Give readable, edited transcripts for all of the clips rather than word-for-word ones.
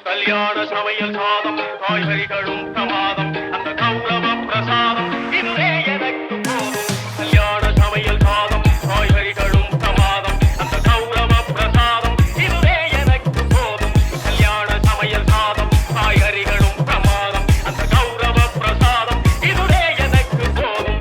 கல்யாண சமையல் சாதம் காய்கறிகளும் பிரமாதம் அந்த கௌரவ பிரசாதம் இதுவே எனக்கு போதும். கல்யாண சமையல் சாதம் காய்கறிகளும் பிரமாதம் அந்த கௌரவ பிரசாதம் இதுவே எனக்கு போதும். கல்யாண சமையல் சாதம் காய்கறிகளும் பிரமாதம் அந்த கௌரவ பிரசாதம் இதுவே எனக்கு போதும்.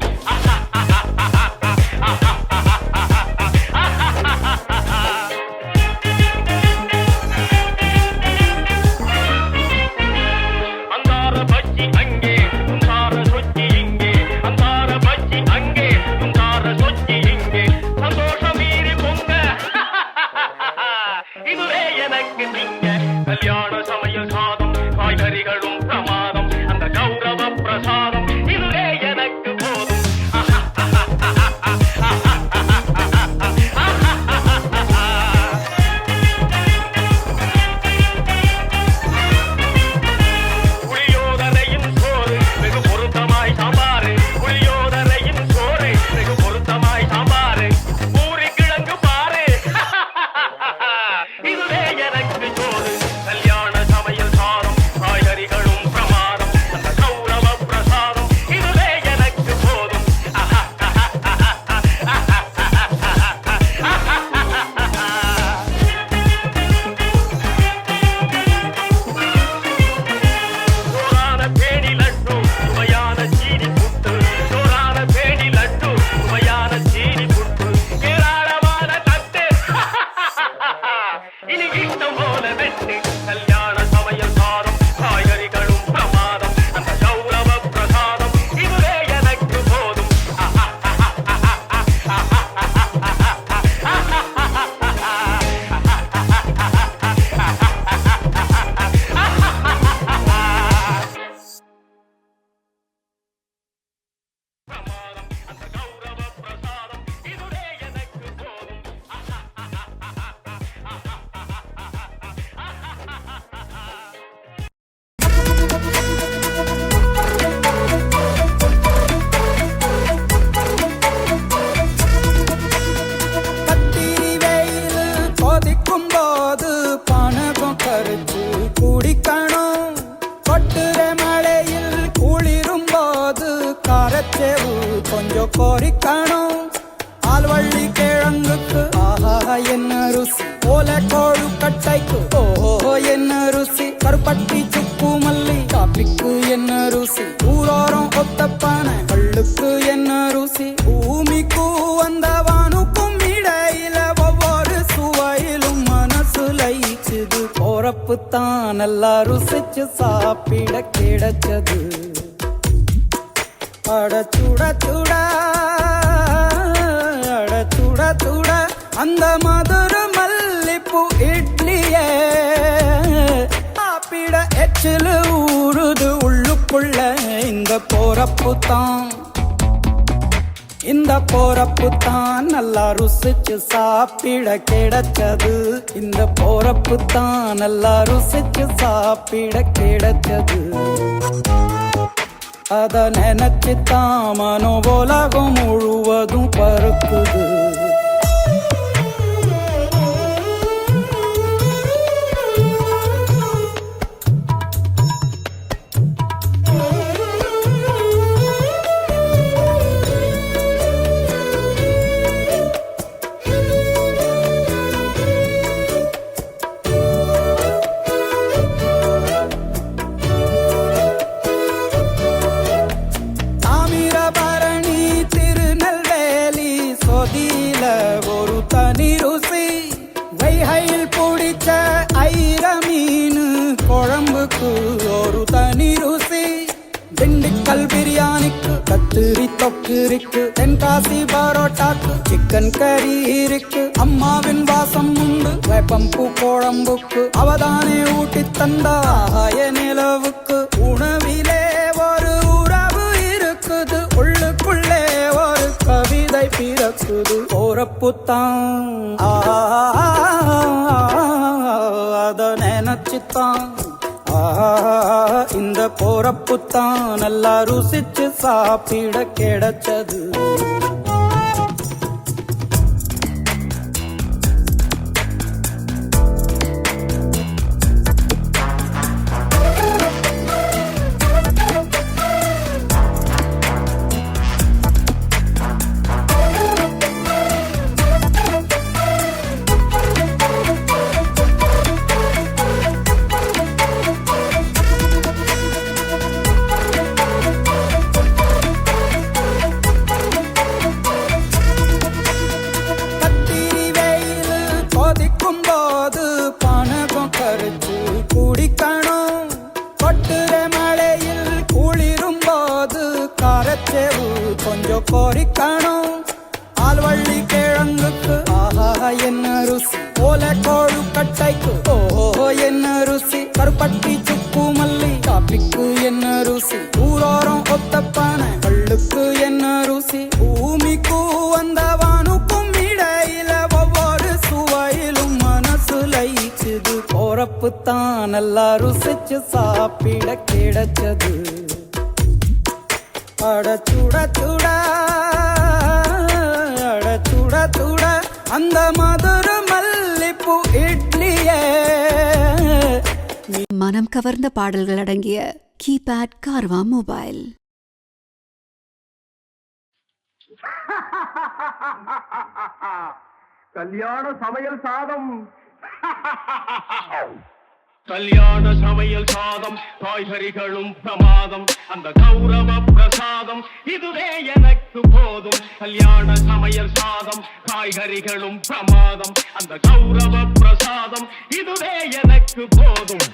அந்தார பஜ்ஜி அங்கே துந்தார சொச்சி இங்கே, அந்தார பஜ்ஜி அங்கே துந்தார சொச்சி இங்கே, சந்தோஷம் மீறி பொங்க இதுவே எனக்கு நீங்க. கல்யாண சமையல் சாதம் காய்கறிகளும் பிரமாதம் அந்த கௌரவ பிரசாதம் இதுவே எனக்கு போதும். புளியோதரையின் சோறு வெகு பொருத்தமாய் சாம்பாரு, புளியோதரையின் சோறு வெகு பொருத்தமாய் சாம்பாரு, பூரி கிழங்கு பாரு இதுவே எனக்கு சோறு. கல்யாண சமையல் சாதம் காய்கறிகளும் பிரமாதம் அந்த கௌரவ பிரசாதம் இதுவே எனக்கு போதும். சோறான பேணி லட்டு சுவையான சீனி புட்டு, சோறான பேணி லட்டு சுவையான சீனி புட்டு, ஏராளமான தட்டு இனி இஷ்டம் போல வெட்டு. கல்யாண சமையல் சாதம் காய்கறிகளும் பிரமாதம் அந்த கௌரவ பிரசாதம் இதுவே எனக்கு போதும். பிரமாதம் அந்த கௌரவ பிரசாதம் இதுவே எனக்கு போதும். கத்திரி வெயில் கொதிக்கும் போது பணகம் கரைச்சு குடிக்கணும். கொட்டுற மழையில் குளிரும் போது கரைச்சேவு கொஞ்சம் கொறிக்கணும். ஆல்வள்ளி கிழங்குக்கு ஆஹா என்ன ருசி, ஓலை கோழு கட்டைக்கு ஓஹோ என்ன ருசி, கருப்பட்டி சுக்கு மல்லி காப்பிக்கு என்ன ருசி, ஊரோரம் ஒத்தப்பானை கள்ளுக்கு என்ன ருசி, பூமிக்கும் வந்தவானுக்கும் இடையில ஒவ்வொரு சுவையிலும் மனசு லயிச்சுது. போறப்பு தான் நல்லா ருசிச்சு சாப்பிட கிடைச்சது. அட சுட சுட அட சுட சுட அந்த மதுர மல்லிப்பூ இட்லியே சாப்பிட எச்சிலு ஊறுது உள்ளுக்குள்ள. இந்த போறப்பு தான் நல்லா ருசிச்சு சாப்பிட கிடைச்சது. இந்த போறப்பு தான் நல்லா ருசிச்சு சாப்பிட கிடைச்சது. அத நினைச்சுத்தான் மனோ உலகம் முழுவதும் பறக்குது. தாமிரபரணி திருநெல்வேலி சொதியில ஒரு தனி ருசி, வைகையில் பிடிச்ச ஐர மீன் குழம்புக்கு ஒரு தனி ருசி, திண்டுக்கல் பிரியாணிக்கு கத்திரி தொக்கு இருக்கு, தென்காசி பரோட்டாக்கு சிக்கன் கறி இருக்கு, அம்மாவின் வாசம் உண்டு வேப்பம்பூ குழம்புக்கு, அவதானே ஊட்டி தந்தாய நிலவுக்கு. உணவிலே ஒரு உறவு இருக்குது, உள்ளுக்குள்ளே ஒரு கவிதை பிறக்குது. போறப்புத்தான் அத நினைச்சுத்தான் இந்த போறப்புத்தான் நல்லா ருசிச்சு சாப்பிட கிடைச்சது. கோரிக்கணும் ஆல்வள்ளி கிழங்குக்கு ஆஹா என்ன ருசி ஓல கோழு கட்டைக்கு ஓஹோ என்ன ருசி கருப்பட்டி சுக்கு மல்லி காப்பிக்கு என்ன ருசி ஊரோரம் ஒத்தப்பான கள்ளுக்கு என்ன ருசி பூமிக்கு அந்த வானுக்கும் இடையில ஒவ்வொரு சுவையிலும் மனசு லயிச்சுது போறப்பு தான் நல்லா ருசிச்சு சாப்பிட கிடைச்சது அட சுட சுட அட சுட சுட அந்த மதுர மல்லிப்பூ இட்லியே மனம் கவர்ந்த பாடல்கள் அடங்கிய கீபேட் கார்வா மொபைல். கல்யாண சமையல் சாதம் கல்யாண சமையல் சாதம் காய்கறிகளும் பிரமாதம் அந்த கௌரவ பிரசாதம் இதுவே எனக்கு போதும் கல்யாண சமையல் சாதம் காய்கறிகளும் பிரமாதம் அந்த கௌரவ பிரசாதம் இதுவே எனக்கு போதும்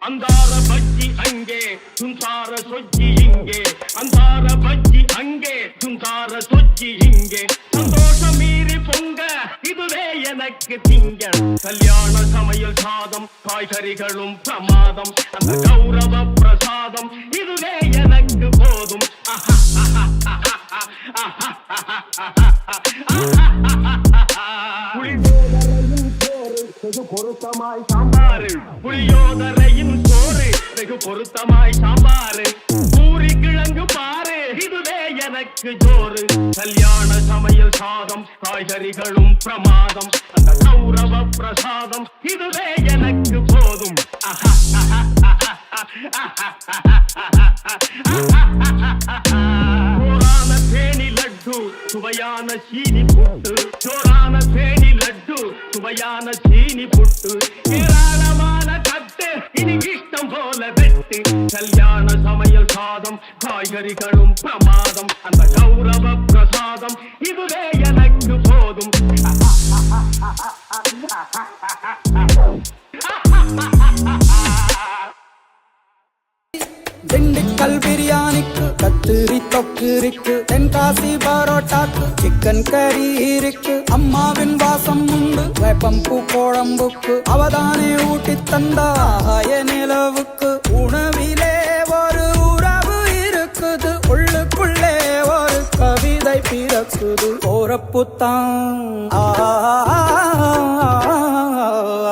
அந்தார பஜ்ஜி அங்கே சுந்தார சொஜ்ஜி இங்கே அந்தார பஜ்ஜி அங்கே சுந்தார சொஜ்ஜி இங்கே சந்தோஷம் மீறி பொங்க இதுவே எனக்கு திங்க கல்யாண சமையல் சாதம் காய்கறிகளும் பிரமாதம் அந்த கௌரவ பிரசாதம் இதுவே எனக்கு போதும் பொருத்தமாய் சாம்பாரு புளியோதரையின் சோறு வெகு பொருத்தமாய் சாம்பாரு பூரி கிழங்கு பாரு இதுவே எனக்கு ஜோறு கல்யாண சமையல் சாதம் காய்கறிகளும் பிரமாதம் அந்த கௌரவ பிரசாதம் இதுவே எனக்கு போதும் சோறான தேனி லட்டு சுவையான சீனி புட்டு சோறான தேனி லட்டு சுவையான சீனி புட்டு ஏராளமான தட்டு இனி இஷ்டம் போல வெட்டு கல்யாண சமையல் சாதம் காய்கறிகளும் பிரமாதம் அந்த கௌரவ பிரசாதம் இதுவே எனக்கு போதும் திண்டுக்கல் பிரியாணிக்கு கத்திரி தொக்கு இருக்கு தென்காசி பரோட்டாக்கு சிக்கன் கறி இருக்கு அம்மாவின் வாசம் உண்டு வேப்பம்பூ குழம்புக்கு அவதானே ஊட்டி தந்தாய நிலவுக்கு உணவிலே ஒரு உறவு இருக்குது உள்ளுக்குள்ளே ஒரு கவிதை பிறக்குது போறப்புத்தான்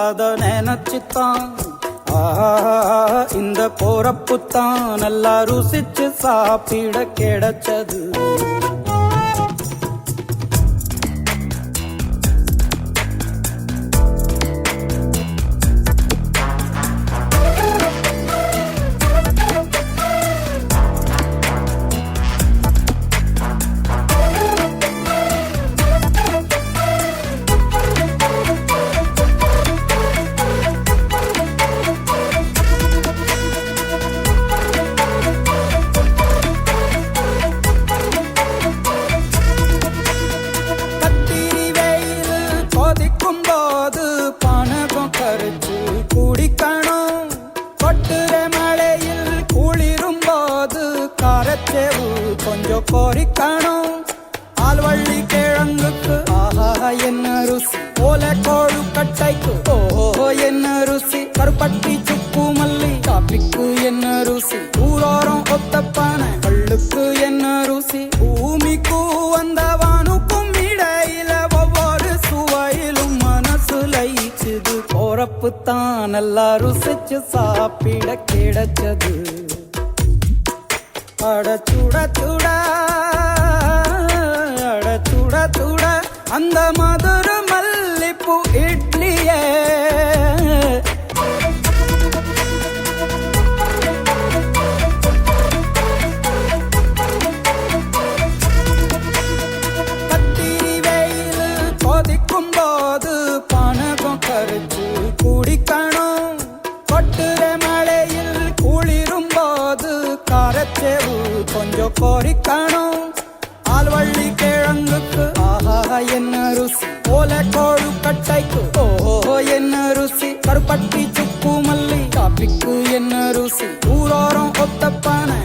அத நினைச்சுத்தான் இந்த போறப்புத்தான் நல்லா ருசிச்சு சாப்பிட கிடைச்சது குடிக்கணும் கொட்டுற மழையில் குளிரும் போது காரச்சேவு கொஞ்சம் கோரிக்கணும் ஆல்வள்ளி கிழங்குக்கு ஆஹா என்ன ருசி ஓல கோழு கட்டைக்கு ஓஹோ என்ன ருசி கருப்பட்டி சுக்கு மல்லி காப்பிக்கு என்ன ருசி ஊரோரம் ஒத்தப்பான கள்ளுக்கு என்ன ருசி பூமிக்கு வந்த வானுக்கும் இடையில ஒவ்வொரு சுவையிலும் மனசு லயிச்சுது போறப்புத்தான் நல்லா ருசிச்சு சாப்பிட கிடைச்சது அட சுட சுட அட சுட சுட அந்த மதுர மல்லிப்பூ இட்லியே கத்திரி வெயில் கொதிக்கும் போது பனகம் கரைச்சு குடிக்கணும் கொட்டுற மழையில் குளிரும் போது காரச்சேவு கொஞ்சம் கோரிக்கணும் ஆல்வள்ளி கிழங்குக்கு ஆஹா என்ன ருசி ஓல கோழு கட்டைக்கு ஓஹோ என்ன ருசி கருப்பட்டி சுக்கு மல்லி காப்பிக்கு என்ன ருசி ஊரோரம் ஒத்த பானை